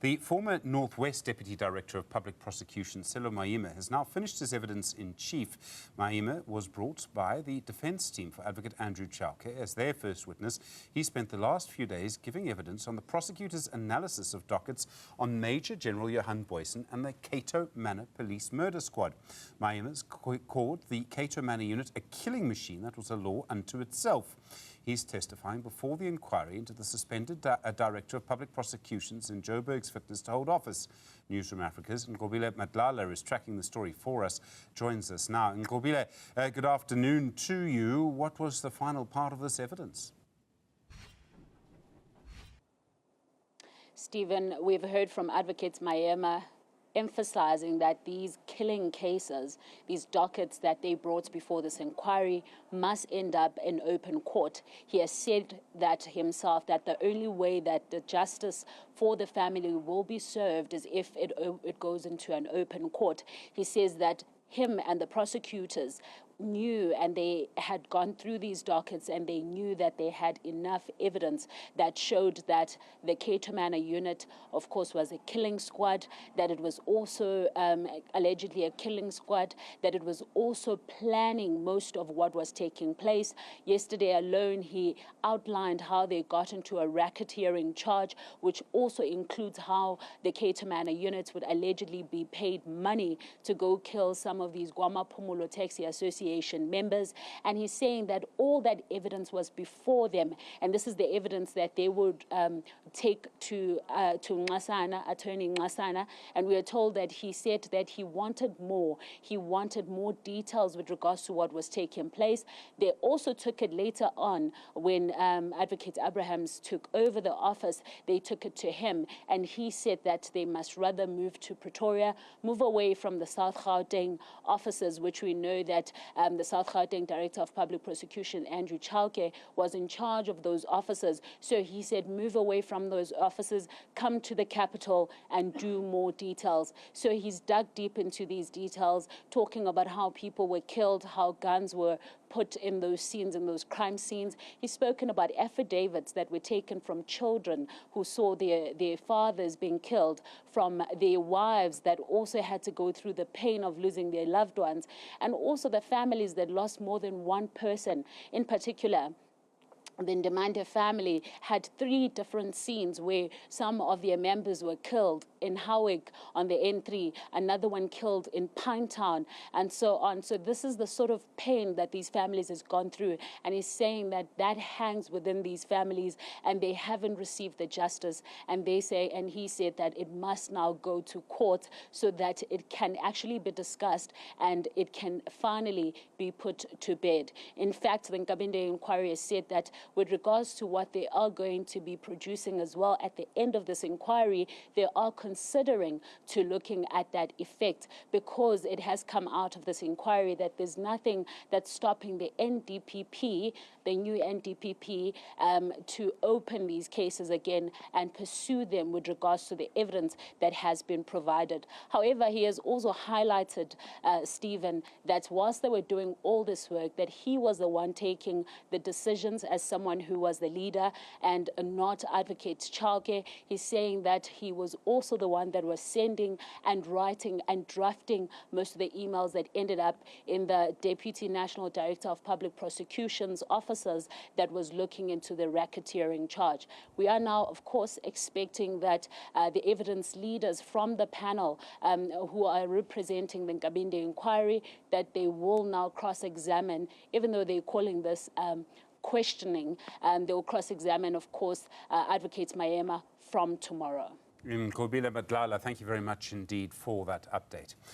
The former Northwest Deputy Director of Public Prosecutions, Sello Maema, has now finished his evidence in chief. Maema was brought by the defence team for Adv Andrew Chauke as their first witness. He spent the last few days giving evidence on the prosecutor's analysis of dockets on Major General Johan Booysen and the Cato Manor Police Murder Squad. Maema's called the Cato Manor Unit a killing machine that was a law unto itself. He's testifying before the inquiry into the suspended Director of Public Prosecutions in Joburg's fitness to hold office. Newzroom Afrika's Nqobile Madlala is tracking the story for us, joins us now. Nqobile, good afternoon to you. What was the final part of this evidence? Stephen, we've heard from advocates Maema emphasizing that these killing cases, these dockets that they brought before this inquiry, must end up in open court. He has said that himself, that the only way that the justice for the family will be served is if it goes into an open court. He says that him and the prosecutors knew, and they had gone through these dockets, and they knew that they had enough evidence that showed that the Cato Manor Unit, of course, was a killing squad, that it was also allegedly a killing squad, that it was also planning most of what was taking place. Yesterday alone, he outlined how they got into a racketeering charge, which also includes how the Cato Manor units would allegedly be paid money to go kill some of these Guama Pumulo Taxi Association members. And he's saying that all that evidence was before them, and this is the evidence that they would take to Nqasana, attorney Nqasana, and we are told that he said that he wanted more. He wanted more details with regards to what was taking place. They also took it later on when Advocate Abrahams took over the office. They took it to him, and he said that they must rather move to Pretoria, move away from the South Gauteng offices, which we know that the South Gauteng Director of Public Prosecution, Andrew Chauke, was in charge of those offices. So he said, move away from those offices, come to the capital and do more details. So he's dug deep into these details, talking about how people were killed, how guns were put in those scenes, in those crime scenes. He's spoken about affidavits that were taken from children who saw their fathers being killed, from their wives that also had to go through the pain of losing their loved ones, and also the families that lost more than one person. In particular, the Nkabinde family had 3 different scenes where some of their members were killed in Howick on the N3, another one killed in Pinetown, and so on. So this is the sort of pain that these families has gone through, and he's saying that that hangs within these families and they haven't received the justice, and they say, and he said that it must now go to court so that it can actually be discussed and it can finally be put to bed. In fact, the Nkabinde Inquiry has said that with regards to what they are going to be producing as well at the end of this inquiry, they are considering to looking at that effect, because it has come out of this inquiry that there's nothing that's stopping the NDPP, the new NDPP, to open these cases again and pursue them with regards to the evidence that has been provided. However, he has also highlighted, Stephen, that whilst they were doing all this work, that he was the one taking the decisions as someone who was the leader and not Advocate Chauke. He's saying that he was also the one that was sending and writing and drafting most of the emails that ended up in the Deputy National Director of Public Prosecutions officers that was looking into the racketeering charge. We are now, of course, expecting that the evidence leaders from the panel who are representing the Nkabinde Inquiry, that they will now cross-examine, even though they're calling this questioning, they will cross-examine, of course, Advocate Maema from tomorrow. Nqobile Madlala, thank you very much indeed for that update.